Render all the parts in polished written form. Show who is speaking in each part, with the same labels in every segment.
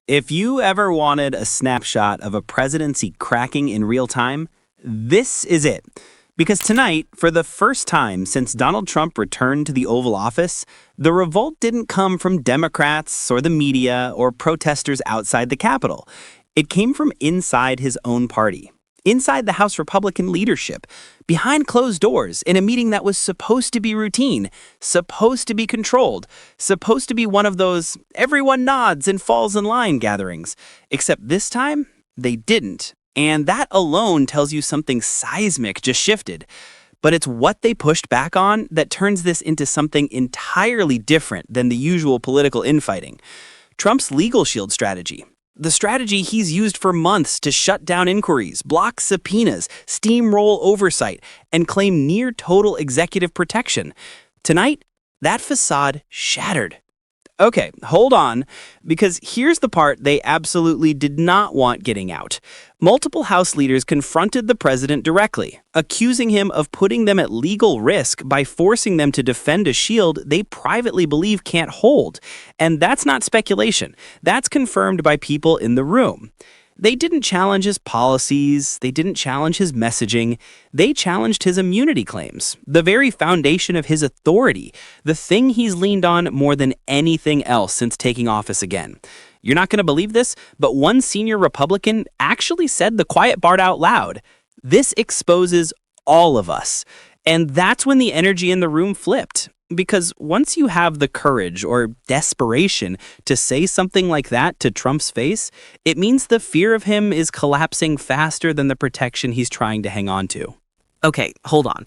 Speaker 1: If you ever wanted a snapshot of a presidency cracking in real time, this is it. Because tonight, for the first time since Donald Trump returned to the Oval Office, the revolt didn't come from Democrats or the media or protesters outside the Capitol. It came from inside his own party, inside the House Republican leadership, behind closed doors in a meeting that was supposed to be routine, supposed to be controlled, supposed to be one of those everyone nods and falls in line gatherings. Except this time, they didn't. And that alone tells you something seismic just shifted. But it's what they pushed back on that turns this into something entirely different than the usual political infighting. Trump's legal shield strategy. The strategy he's used for months to shut down inquiries, block subpoenas, steamroll oversight, and claim near total executive protection. Tonight, that facade shattered. Okay, hold on, because here's the part they absolutely did not want getting out. Multiple House leaders confronted the president directly, accusing him of putting them at legal risk by forcing them to defend a shield they privately believe can't hold. And that's not speculation. That's confirmed by people in the room. They didn't challenge his policies, they didn't challenge his messaging, they challenged his immunity claims, the very foundation of his authority, the thing he's leaned on more than anything else since taking office again. You're not going to believe this, but one senior Republican actually said the quiet part out loud. This exposes all of us. And that's when the energy in the room flipped. Because once you have the courage or desperation to say something like that to Trump's face, it means the fear of him is collapsing faster than the protection he's trying to hang on to.
Speaker 2: Okay, hold on.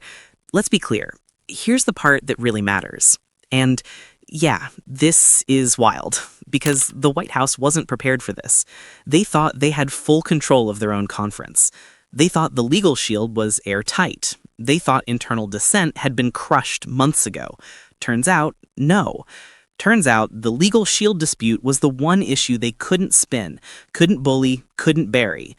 Speaker 2: Let's be clear. Here's the part that really matters. And yeah, this is wild, because the White House wasn't prepared for this. They thought they had full control of their own conference. They thought the legal shield was airtight. They thought internal dissent had been crushed months ago. Turns out, no. Turns out the legal shield dispute was the one issue they couldn't spin, couldn't bully, couldn't bury.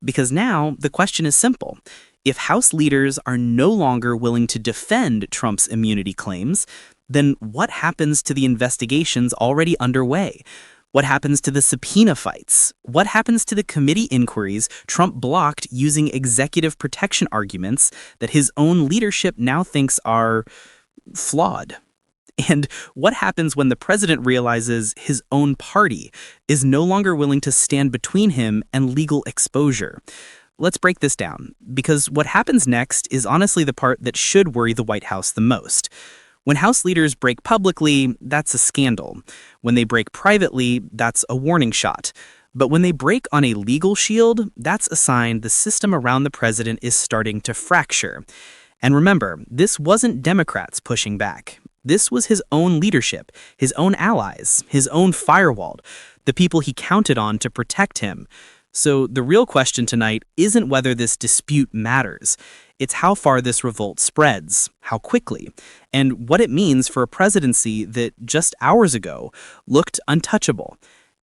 Speaker 2: Because now the question is simple. If House leaders are no longer willing to defend Trump's immunity claims, then what happens to the investigations already underway? What happens to the subpoena fights? What happens to the committee inquiries Trump blocked using executive protection arguments that his own leadership now thinks are flawed? And what happens when the president realizes his own party is no longer willing to stand between him and legal exposure? Let's break this down, because what happens next is honestly the part that should worry the White House the most. When House leaders break publicly, that's a scandal. When they break privately, that's a warning shot. But when they break on a legal shield, that's a sign the system around the president is starting to fracture. And remember, this wasn't Democrats pushing back. This was his own leadership, his own allies, his own firewall, the people he counted on to protect him. So the real question tonight isn't whether this dispute matters. It's how far this revolt spreads, how quickly, and what it means for a presidency that just hours ago looked untouchable.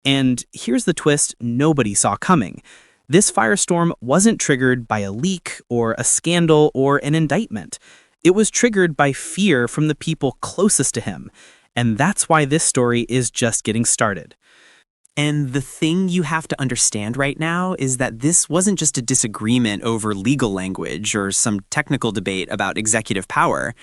Speaker 2: And here's the twist nobody saw coming. This firestorm wasn't triggered by a leak or a scandal or an indictment. It was triggered by fear from the people closest to him. And that's why this story is just getting started.
Speaker 3: And the thing you have to understand right now is that this wasn't just a disagreement over legal language or some technical debate about executive power.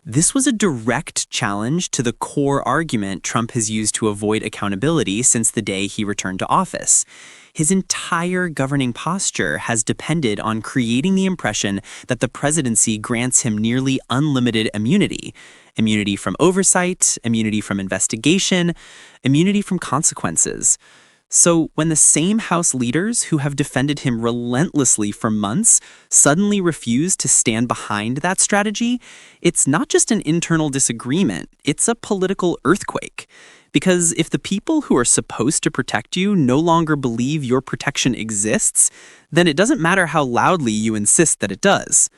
Speaker 3: This was a direct challenge to the core argument Trump has used to avoid accountability since the day he returned to office. His entire governing posture has depended on creating the impression that the presidency grants him nearly unlimited immunity. Immunity from oversight, immunity from investigation, immunity from consequences. So when the same House leaders who have defended him relentlessly for months suddenly refuse to stand behind that strategy, it's not just an internal disagreement, it's a political earthquake. Because if the people who are supposed to protect you no longer believe your protection exists, then it doesn't matter how loudly you insist that it does.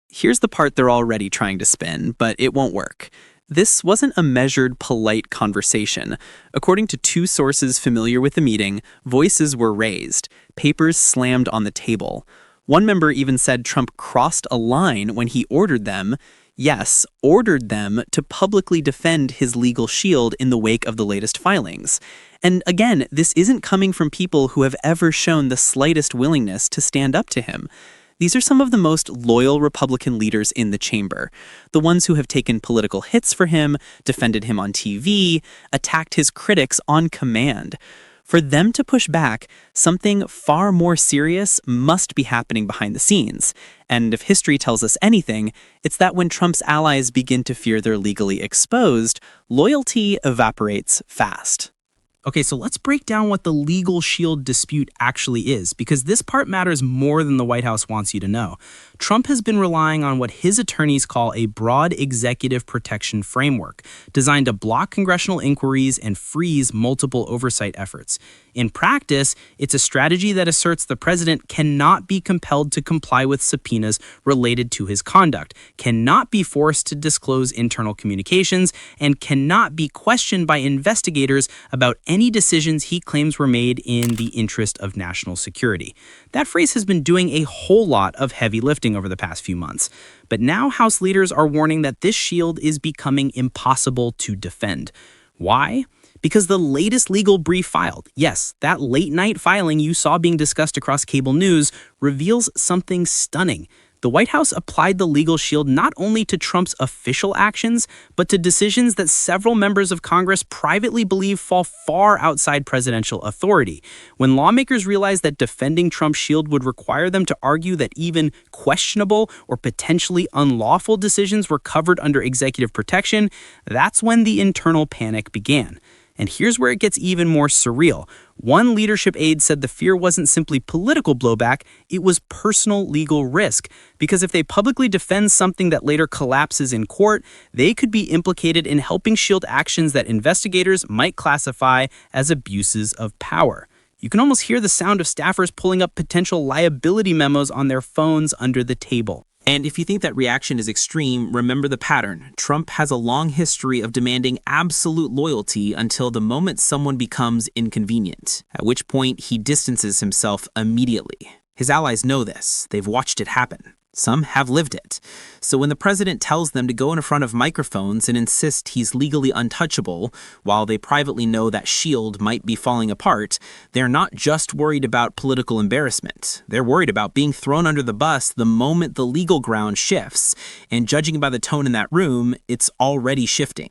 Speaker 3: Here's the part they're already trying to spin, but it won't work. This wasn't a measured, polite conversation. According to two sources familiar with the meeting, voices were raised, papers slammed on the table. One member even said Trump crossed a line when he ordered them, yes, ordered them to publicly defend his legal shield in the wake of the latest filings. And again, this isn't coming from people who have ever shown the slightest willingness to stand up to him. These are some of the most loyal Republican leaders in the chamber, the ones who have taken political hits for him, defended him on TV, attacked his critics on command. For them to push back, something far more serious must be happening behind the scenes. And if history tells us anything, it's that when Trump's allies begin to fear they're legally exposed, loyalty evaporates fast.
Speaker 4: Okay, so let's break down what the legal shield dispute actually is, because this part matters more than the White House wants you to know. Trump has been relying on what his attorneys call a broad executive protection framework, designed to block congressional inquiries and freeze multiple oversight efforts. In practice, it's a strategy that asserts the president cannot be compelled to comply with subpoenas related to his conduct, cannot be forced to disclose internal communications, and cannot be questioned by investigators about any decisions he claims were made in the interest of national security. That phrase has been doing a whole lot of heavy lifting over the past few months. But now House leaders are warning that this shield is becoming impossible to defend. Why? Because the latest legal brief filed, yes, that late-night filing you saw being discussed across cable news, reveals something stunning. The White House applied the legal shield not only to Trump's official actions, but to decisions that several members of Congress privately believe fall far outside presidential authority. When lawmakers realized that defending Trump's shield would require them to argue that even questionable or potentially unlawful decisions were covered under executive protection, that's when the internal panic began. And here's where it gets even more surreal. One leadership aide said the fear wasn't simply political blowback, it was personal legal risk. Because if they publicly defend something that later collapses in court, they could be implicated in helping shield actions that investigators might classify as abuses of power. You can almost hear the sound of staffers pulling up potential liability memos on their phones under the table.
Speaker 5: And if you think that reaction is extreme, remember the pattern. Trump has a long history of demanding absolute loyalty until the moment someone becomes inconvenient, at which point he distances himself immediately. His allies know this. They've watched it happen. Some have lived it. So when the president tells them to go in front of microphones and insist he's legally untouchable, while they privately know that shield might be falling apart, they're not just worried about political embarrassment. They're worried about being thrown under the bus the moment the legal ground shifts. And judging by the tone in that room, it's already shifting.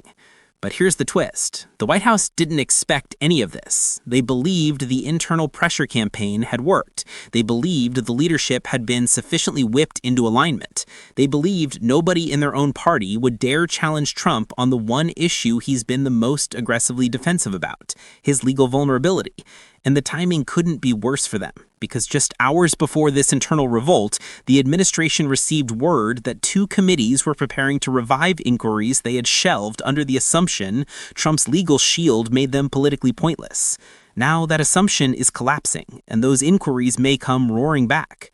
Speaker 5: But here's the twist. The White House didn't expect any of this. They believed the internal pressure campaign had worked. They believed the leadership had been sufficiently whipped into alignment. They believed nobody in their own party would dare challenge Trump on the one issue he's been the most aggressively defensive about, his legal vulnerability. And the timing couldn't be worse for them, because just hours before this internal revolt, the administration received word that two committees were preparing to revive inquiries they had shelved under the assumption Trump's legal shield made them politically pointless. Now that assumption is collapsing, and those inquiries may come roaring back.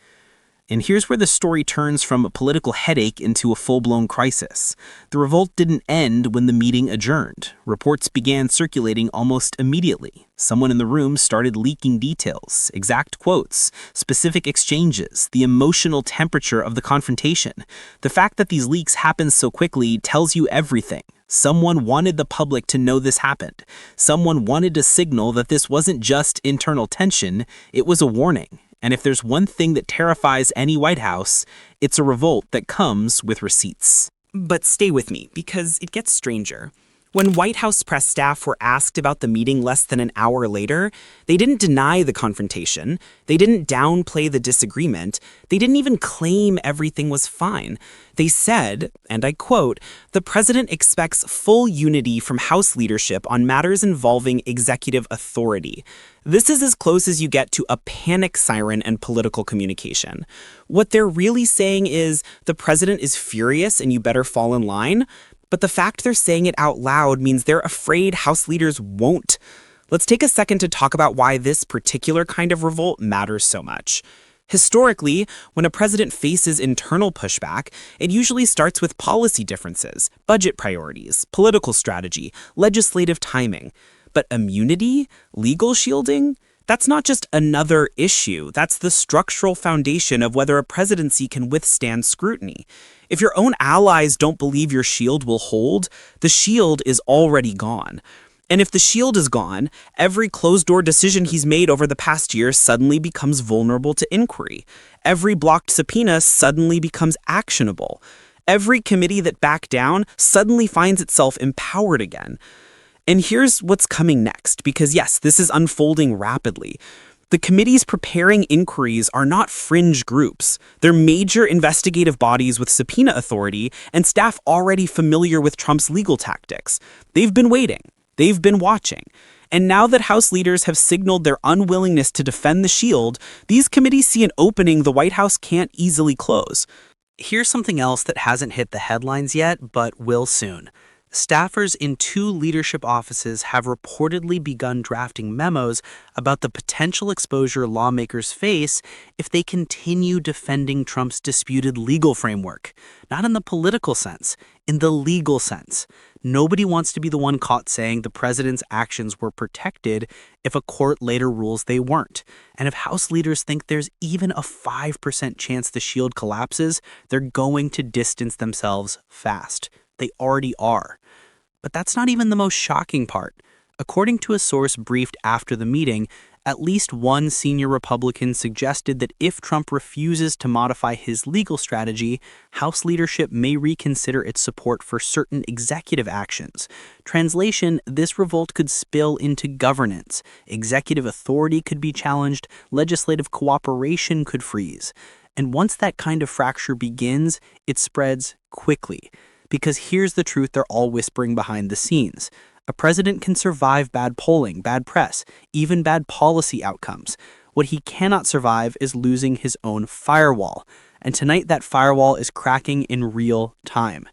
Speaker 5: And here's where the story turns from a political headache into a full-blown crisis. The revolt didn't end when the meeting adjourned. Reports began circulating almost immediately. Someone in the room started leaking details, exact quotes, specific exchanges, the emotional temperature of the confrontation. The fact that these leaks happened so quickly tells you everything. Someone wanted the public to know this happened. Someone wanted to signal that this wasn't just internal tension, it was a warning. And if there's one thing that terrifies any White House, it's a revolt that comes with receipts.
Speaker 1: But stay with me, because it gets stranger. When White House press staff were asked about the meeting less than an hour later, they didn't deny the confrontation, they didn't downplay the disagreement, they didn't even claim everything was fine. They said, and I quote, "The president expects full unity from House leadership on matters involving executive authority." This is as close as you get to a panic siren and political communication. What they're really saying is, the president is furious and you better fall in line. But the fact they're saying it out loud means they're afraid House leaders won't. Let's take a second to talk about why this particular kind of revolt matters so much. Historically, when a president faces internal pushback, it usually starts with policy differences, budget priorities, political strategy, legislative timing. But immunity, legal shielding, that's not just another issue. That's the structural foundation of whether a presidency can withstand scrutiny. If your own allies don't believe your shield will hold, the shield is already gone.
Speaker 2: And if the shield is gone, every closed-door decision he's made over the past year suddenly becomes vulnerable to inquiry. Every blocked subpoena suddenly becomes actionable. Every committee that backed down suddenly finds itself empowered again. And here's what's coming next, because yes, this is unfolding rapidly. The committees preparing inquiries are not fringe groups. They're major investigative bodies with subpoena authority and staff already familiar with Trump's legal tactics. They've been waiting. They've been watching. And now that House leaders have signaled their unwillingness to defend the shield, these committees see an opening the White House can't easily close.
Speaker 4: Here's something else that hasn't hit the headlines yet, but will soon. Staffers in 2 leadership offices have reportedly begun drafting memos about the potential exposure lawmakers face if they continue defending Trump's disputed legal framework. Not in the political sense, in the legal sense. Nobody wants to be the one caught saying the president's actions were protected if a court later rules they weren't. And if House leaders think there's even a 5% chance the shield collapses, they're going to distance themselves fast. They already are. But that's not even the most shocking part. According to a source briefed after the meeting, at least one senior Republican suggested that if Trump refuses to modify his legal strategy, House leadership may reconsider its support for certain executive actions. Translation, this revolt could spill into governance. Executive authority could be challenged. Legislative cooperation could freeze. And once that kind of fracture begins, it spreads quickly. Because here's the truth they're all whispering behind the scenes. A president can survive bad polling, bad press, even bad policy outcomes. What he cannot survive is losing his own firewall. And tonight that firewall is cracking in real time.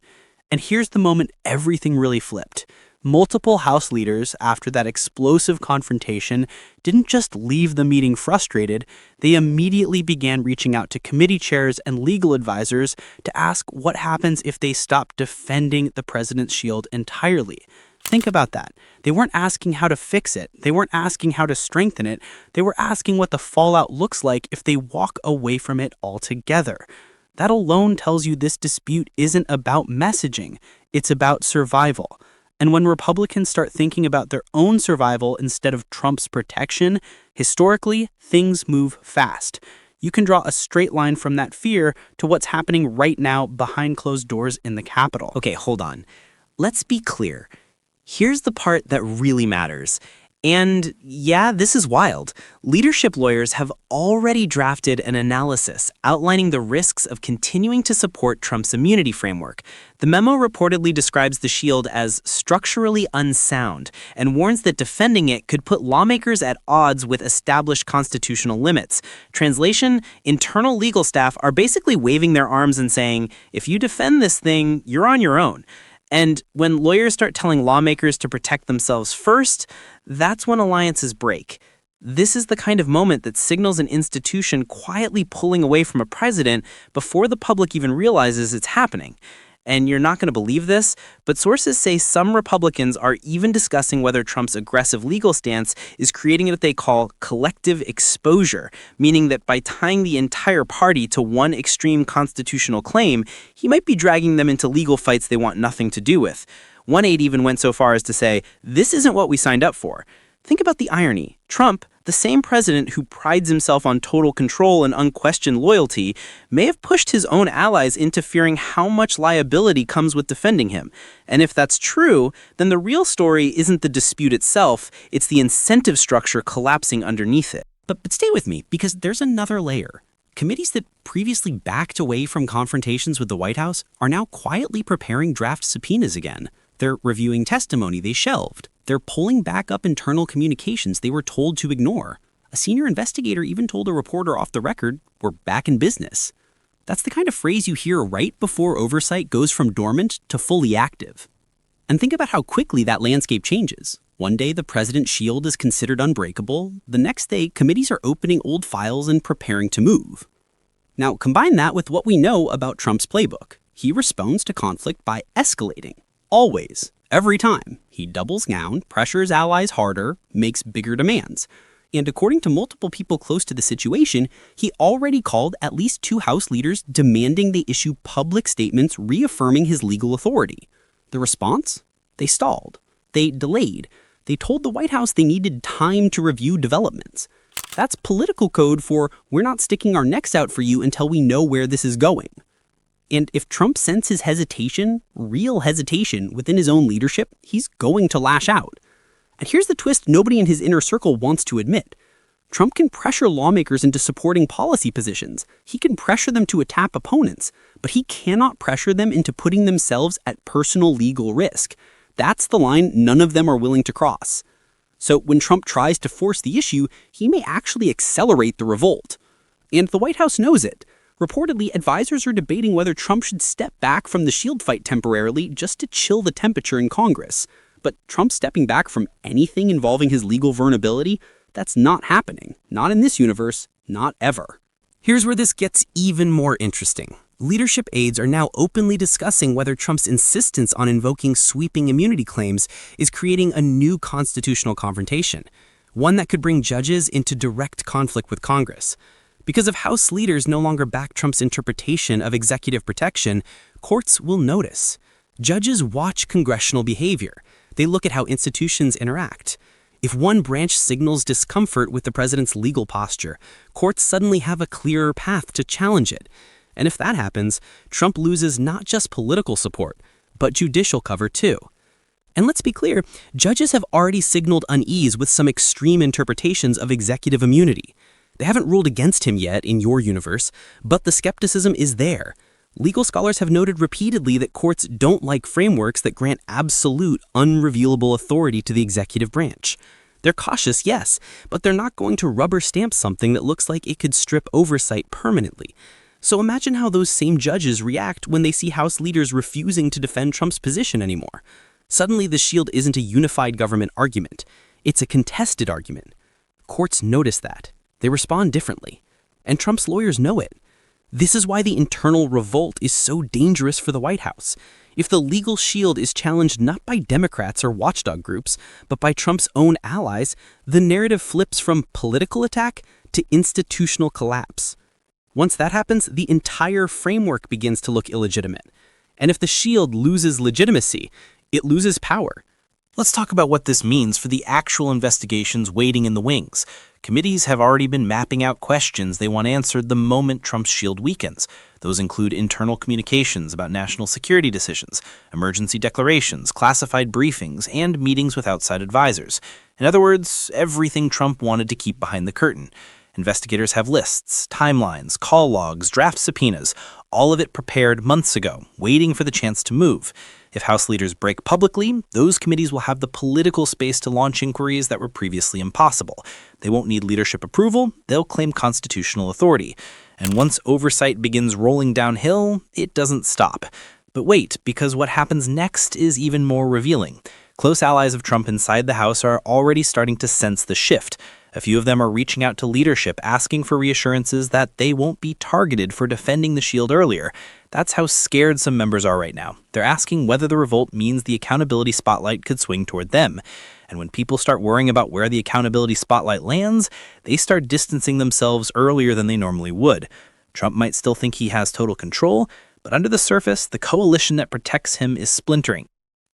Speaker 4: And here's the moment everything really flipped. Multiple House leaders, after that explosive confrontation, didn't just leave the meeting frustrated, they immediately began reaching out to committee chairs and legal advisors to ask what happens if they stop defending the president's shield entirely. Think about that. They weren't asking how to fix it. They weren't asking how to strengthen it. They were asking what the fallout looks like if they walk away from it altogether. That alone tells you this dispute isn't about messaging. It's about survival. And when Republicans start thinking about their own survival instead of Trump's protection, historically, things move fast. You can draw a straight line from that fear to what's happening right now behind closed doors in the Capitol.
Speaker 3: Okay, hold on. Let's be clear. Here's the part that really matters. And yeah, this is wild. Leadership lawyers have already drafted an analysis outlining the risks of continuing to support Trump's immunity framework. The memo reportedly describes the shield as structurally unsound and warns that defending it could put lawmakers at odds with established constitutional limits. Translation, internal legal staff are basically waving their arms and saying, if you defend this thing, you're on your own. And when lawyers start telling lawmakers to protect themselves first, that's when alliances break. This is the kind of moment that signals an institution quietly pulling away from a president before the public even realizes it's happening. And you're not going to believe this, but sources say some Republicans are even discussing whether Trump's aggressive legal stance is creating what they call collective exposure, meaning that by tying the entire party to one extreme constitutional claim, he might be dragging them into legal fights they want nothing to do with. One aide even went so far as to say, this isn't what we signed up for. Think about the irony. Trump, the same president who prides himself on total control and unquestioned loyalty, may have pushed his own allies into fearing how much liability comes with defending him. And if that's true, then the real story isn't the dispute itself, it's the incentive structure collapsing underneath it.
Speaker 4: But stay with me, because there's another layer. Committees that previously backed away from confrontations with the White House are now quietly preparing draft subpoenas again. They're reviewing testimony they shelved. They're pulling back up internal communications they were told to ignore. A senior investigator even told a reporter off the record, "We're back in business." That's the kind of phrase you hear right before oversight goes from dormant to fully active. And think about how quickly that landscape changes. One day, the president's shield is considered unbreakable. The next day, committees are opening old files and preparing to move. Now, combine that with what we know about Trump's playbook. He responds to conflict by escalating. Always. Every time. He doubles down, pressures allies harder, makes bigger demands. And according to multiple people close to the situation, he already called at least 2 House leaders demanding they issue public statements reaffirming his legal authority. The response? They stalled. They delayed.
Speaker 6: They told the White House they needed time to review developments. That's political code for we're not sticking our necks out for you until we know where this is going. And if Trump senses hesitation, real hesitation, within his own leadership, he's going to lash out. And here's the twist nobody in his inner circle wants to admit. Trump can pressure lawmakers into supporting policy positions. He can pressure them to attack opponents, but he cannot pressure them into putting themselves at personal legal risk. That's the line none of them are willing to cross. So when Trump tries to force the issue, he may actually accelerate the revolt. And the White House knows it. Reportedly, advisors are debating whether Trump should step back from the shield fight temporarily just to chill the temperature in Congress. But Trump stepping back from anything involving his legal vulnerability, that's not happening. Not in this universe, not ever.
Speaker 4: Here's where this gets even more interesting. Leadership aides are now openly discussing whether Trump's insistence on invoking sweeping immunity claims is creating a new constitutional confrontation, one that could bring judges into direct conflict with Congress. Because if House leaders no longer back Trump's interpretation of executive protection, courts will notice. Judges watch congressional behavior. They look at how institutions interact. If one branch signals discomfort with the president's legal posture, courts suddenly have a clearer path to challenge it. And if that happens, Trump loses not just political support, but judicial cover too. And let's be clear, judges have already signaled unease with some extreme interpretations of executive immunity. They haven't ruled against him yet in your universe, but the skepticism is there. Legal scholars have noted repeatedly that courts don't like frameworks that grant absolute, unrevealable authority to the executive branch. They're cautious, yes, but they're not going to rubber stamp something that looks like it could strip oversight permanently. So imagine how those same judges react when they see House leaders refusing to defend Trump's position anymore. Suddenly, the shield isn't a unified government argument. It's a contested argument. Courts notice that. They respond differently. And Trump's lawyers know it. This is why the internal revolt is so dangerous for the White House. If the legal shield is challenged not by Democrats or watchdog groups, but by Trump's own allies, the narrative flips from political attack to institutional collapse. Once that happens, the entire framework begins to look illegitimate. And if the shield loses legitimacy, it loses power.
Speaker 5: Let's talk about what this means for the actual investigations waiting in the wings. Committees have already been mapping out questions they want answered the moment Trump's shield weakens. Those include internal communications about national security decisions, emergency declarations, classified briefings, and meetings with outside advisors. In other words, everything Trump wanted to keep behind the curtain. Investigators have lists, timelines, call logs, draft subpoenas, all of it prepared months ago, waiting for the chance to move. If House leaders break publicly, those committees will have the political space to launch inquiries that were previously impossible. They won't need leadership approval, they'll claim constitutional authority. And once oversight begins rolling downhill, it doesn't stop. But wait, because what happens next is even more revealing. Close allies of Trump inside the House are already starting to sense the shift. A few of them are reaching out to leadership, asking for reassurances that they won't be targeted for defending the shield earlier. That's how scared some members are right now. They're asking whether the revolt means the accountability spotlight could swing toward them. And when people start worrying about where the accountability spotlight lands, they start distancing themselves earlier than they normally would. Trump might still think he has total control, but under the surface, the coalition that protects him is splintering.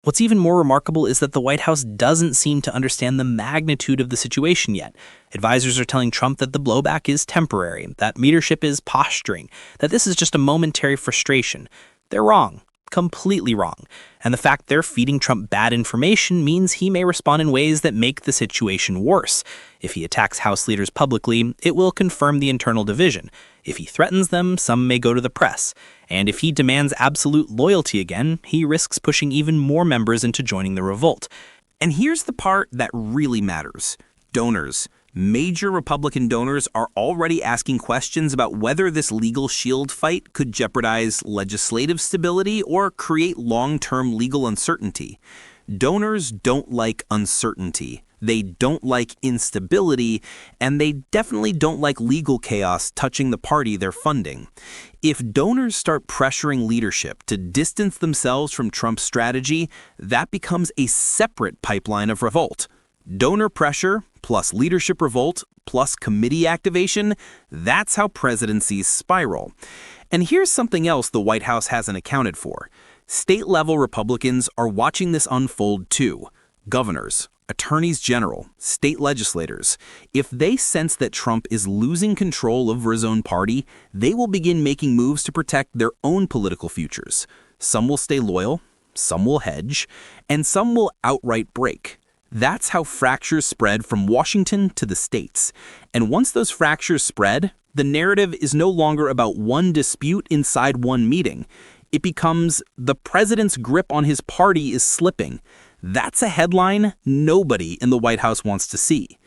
Speaker 5: What's even more remarkable is that the White House doesn't seem to understand the magnitude of the situation yet. Advisors are telling Trump that the blowback is temporary, that leadership is posturing, that this is just a momentary frustration. They're wrong. Completely wrong. And the fact they're feeding Trump bad information means he may respond in ways that make the situation worse. If he attacks House leaders publicly, it will confirm the internal division. If he threatens them, some may go to the press. And if he demands absolute loyalty again, he risks pushing even more members into joining the revolt.
Speaker 7: And here's the part that really matters. Donors. Major Republican donors are already asking questions about whether this legal shield fight could jeopardize legislative stability or create long-term legal uncertainty. Donors don't like uncertainty. They don't like instability, and they definitely don't like legal chaos touching the party they're funding. If donors start pressuring leadership to distance themselves from Trump's strategy, that becomes a separate pipeline of revolt. Donor pressure plus leadership revolt plus committee activation, that's how presidencies spiral. And here's something else the White House hasn't accounted for. State-level Republicans are watching this unfold too. Governors. attorneys general, state legislators, if they sense that Trump is losing control over his own party, they will begin making moves to protect their own political futures. Some will stay loyal, some will hedge, and some will outright break. That's how fractures spread from Washington to the states. And once those fractures spread, the narrative is no longer about one dispute inside one meeting. It becomes the president's grip on his party is slipping. That's a headline nobody in the White House wants to see.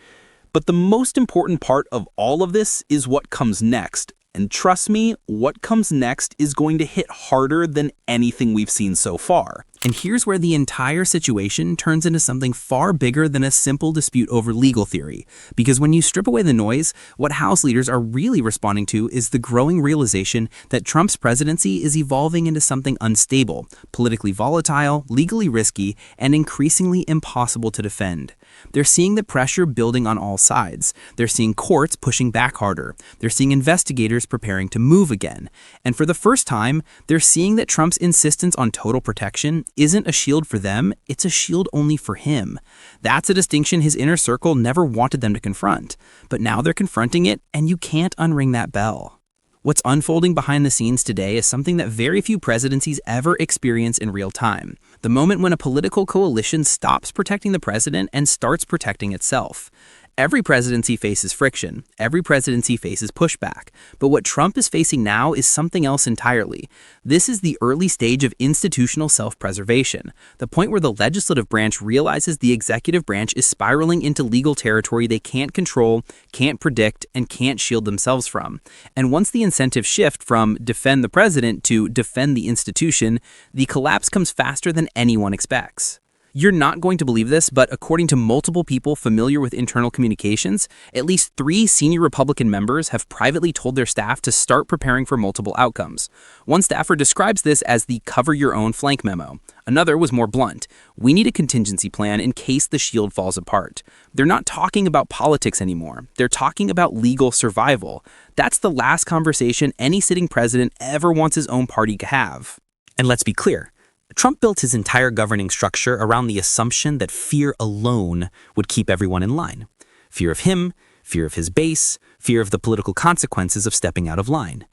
Speaker 7: But the most important part of all of this is what comes next. And trust me, what comes next is going to hit harder than anything we've seen so far.
Speaker 4: And here's where the entire situation turns into something far bigger than a simple dispute over legal theory. Because when you strip away the noise, what House leaders are really responding to is the growing realization that Trump's presidency is evolving into something unstable, politically volatile, legally risky, and increasingly impossible to defend. They're seeing the pressure building on all sides. They're seeing courts pushing back harder. They're seeing investigators preparing to move again. And for the first time, they're seeing that Trump's insistence on total protection isn't a shield for them, it's a shield only for him. That's a distinction his inner circle never wanted them to confront. But now they're confronting it, and you can't unring that bell. What's unfolding behind the scenes today is something that very few presidencies ever experience in real time. The moment when a political coalition stops protecting the president and starts protecting itself. Every presidency faces friction. Every presidency faces pushback. But what Trump is facing now is something else entirely. This is the early stage of institutional self-preservation, the point where the legislative branch realizes the executive branch is spiraling into legal territory they can't control, can't predict, and can't shield themselves from. And once the incentives shift from defend the president to defend the institution, the collapse comes faster than anyone expects. You're not going to believe this, but according to multiple people familiar with internal communications, at least 3 senior Republican members have privately told their staff to start preparing for multiple outcomes. One staffer describes this as the cover your own flank memo. Another was more blunt. We need a contingency plan in case the shield falls apart. They're not talking about politics anymore. They're talking about legal survival. That's the last conversation any sitting president ever wants his own party to have.
Speaker 6: And let's be clear. Trump built his entire governing structure around the assumption that fear alone would keep everyone in line. Fear of him, fear of his base, fear of the political consequences of stepping out of line.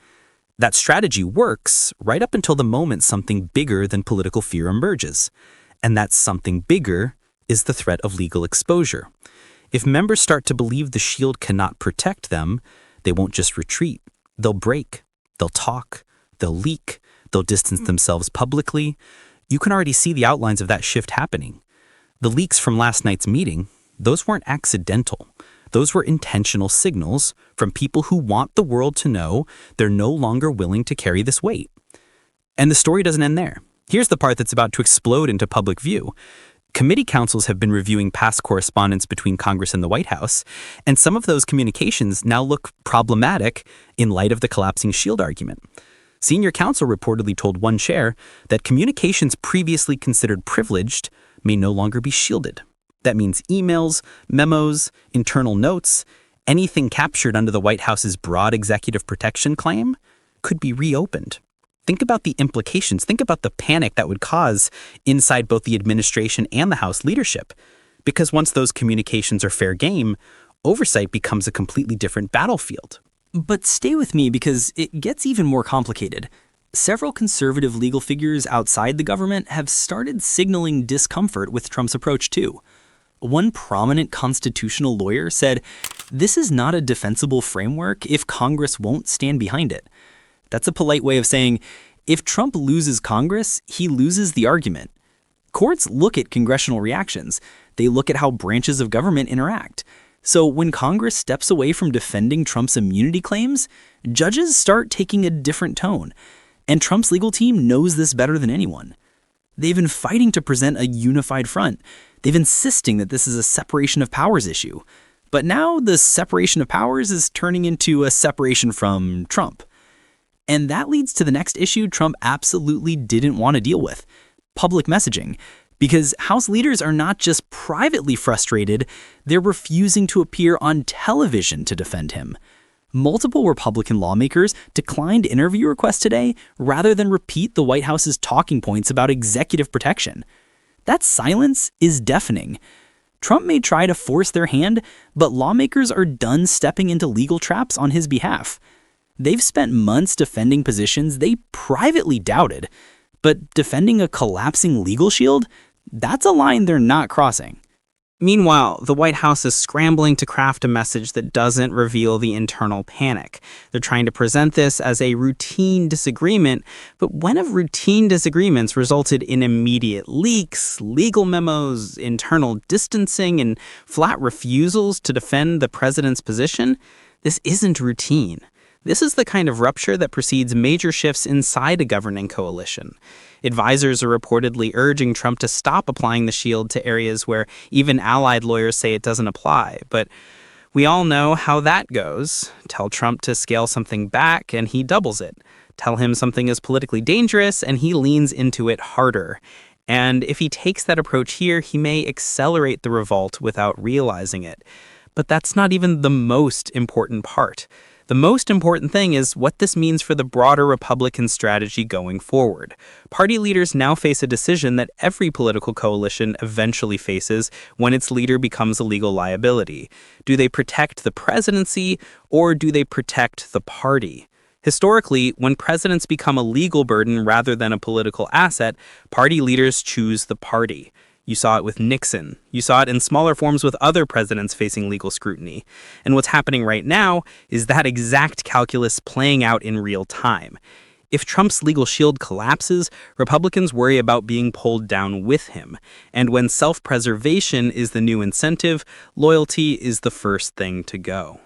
Speaker 6: That strategy works right up until the moment something bigger than political fear emerges. And that something bigger is the threat of legal exposure. If members start to believe the shield cannot protect them, they won't just retreat. They'll break. They'll talk. They'll leak. They'll distance themselves publicly. You can already see the outlines of that shift happening. The leaks from last night's meeting, those weren't accidental. Those were intentional signals from people who want the world to know they're no longer willing to carry this weight. And the story doesn't end there. Here's the part that's about to explode into public view. Committee councils have been reviewing past correspondence between Congress and the White House, and some of those communications now look problematic in light of the collapsing shield argument. Senior counsel reportedly told one chair that communications previously considered privileged may no longer be shielded. That means emails, memos, internal notes, anything captured under the White House's broad executive protection claim could be reopened. Think about the implications. Think about the panic that would cause inside both the administration and the House leadership. Because once those communications are fair game, oversight becomes a completely different battlefield.
Speaker 8: But stay with me because it gets even more complicated. Several conservative legal figures outside the government have started signaling discomfort with Trump's approach too. One prominent constitutional lawyer said, "This is not a defensible framework if Congress won't stand behind it." That's a polite way of saying, if Trump loses Congress, he loses the argument. Courts look at congressional reactions. They look at how branches of government interact. So when Congress steps away from defending Trump's immunity claims, judges start taking a different tone. And Trump's legal team knows this better than anyone. They've been fighting to present a unified front. They've been insisting that this is a separation of powers issue. But now the separation of powers is turning into a separation from Trump. And that leads to the next issue Trump absolutely didn't want to deal with: public messaging. Because House leaders are not just privately frustrated, they're refusing to appear on television to defend him. Multiple Republican lawmakers declined interview requests today rather than repeat the White House's talking points about executive protection. That silence is deafening. Trump may try to force their hand, but lawmakers are done stepping into legal traps on his behalf. They've spent months defending positions they privately doubted, but defending a collapsing legal shield? That's a line they're not crossing.
Speaker 4: Meanwhile, the White House is scrambling to craft a message that doesn't reveal the internal panic. They're trying to present this as a routine disagreement, but when have routine disagreements resulted in immediate leaks, legal memos, internal distancing, and flat refusals to defend the president's position? This isn't routine. This is the kind of rupture that precedes major shifts inside a governing coalition. Advisors are reportedly urging Trump to stop applying the shield to areas where even allied lawyers say it doesn't apply. But we all know how that goes. Tell Trump to scale something back, and he doubles it. Tell him something is politically dangerous, and he leans into it harder. And if he takes that approach here, he may accelerate the revolt without realizing it. But that's not even the most important part. The most important thing is what this means for the broader Republican strategy going forward. Party leaders now face a decision that every political coalition eventually faces when its leader becomes a legal liability. Do they protect the presidency, or do they protect the party? Historically, when presidents become a legal burden rather than a political asset, party leaders choose the party. You saw it with Nixon. You saw it in smaller forms with other presidents facing legal scrutiny. And what's happening right now is that exact calculus playing out in real time. If Trump's legal shield collapses, Republicans worry about being pulled down with him. And when self-preservation is the new incentive, loyalty is the first thing to go.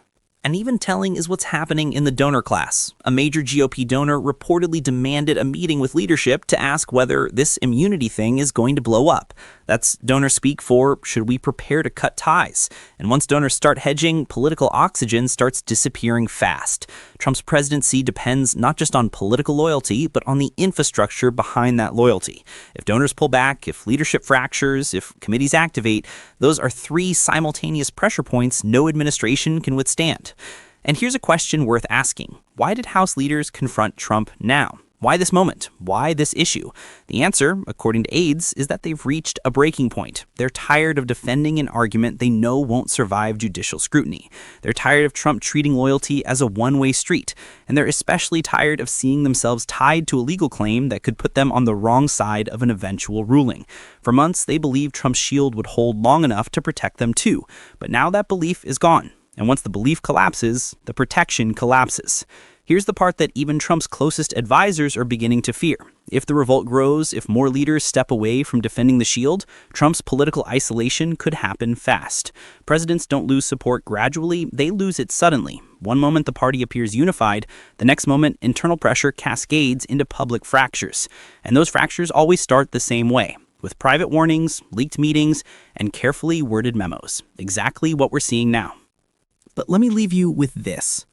Speaker 5: And even telling is what's happening in the donor class. A major GOP donor reportedly demanded a meeting with leadership to ask whether this immunity thing is going to blow up. That's donor speak for, should we prepare to cut ties? And once donors start hedging, political oxygen starts disappearing fast. Trump's presidency depends not just on political loyalty, but on the infrastructure behind that loyalty. If donors pull back, if leadership fractures, if committees activate, those are three simultaneous pressure points no administration can withstand. And here's a question worth asking. Why did House leaders confront Trump now? Why this moment? Why this issue? The answer, according to aides, is that they've reached a breaking point. They're tired of defending an argument they know won't survive judicial scrutiny. They're tired of Trump treating loyalty as a one-way street. And they're especially tired of seeing themselves tied to a legal claim that could put them on the wrong side of an eventual ruling. For months, they believed Trump's shield would hold long enough to protect them too. But now that belief is gone. And once the belief collapses, the protection collapses. Here's the part that even Trump's closest advisors are beginning to fear. If the revolt grows, if more leaders step away from defending the shield, Trump's political isolation could happen fast. Presidents don't lose support gradually, they lose it suddenly. One moment the party appears unified, the next moment internal pressure cascades into public fractures. And those fractures always start the same way, with private warnings, leaked meetings, and carefully worded memos. Exactly what we're seeing now.
Speaker 4: But let me leave you with this.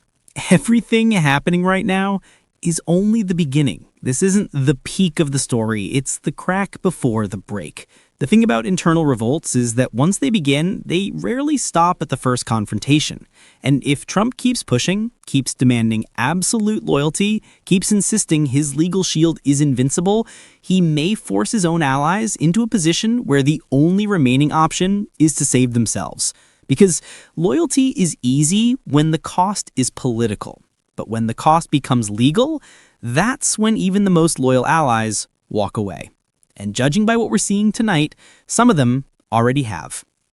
Speaker 4: Everything happening right now is only the beginning. This isn't the peak of the story, it's the crack before the break. The thing about internal revolts is that once they begin, they rarely stop at the first confrontation. And if Trump keeps pushing, keeps demanding absolute loyalty, keeps insisting his legal shield is invincible, he may force his own allies into a position where the only remaining option is to save themselves. Because loyalty is easy when the cost is political. But when the cost becomes legal, that's when even the most loyal allies walk away. And judging by what we're seeing tonight, some of them already have.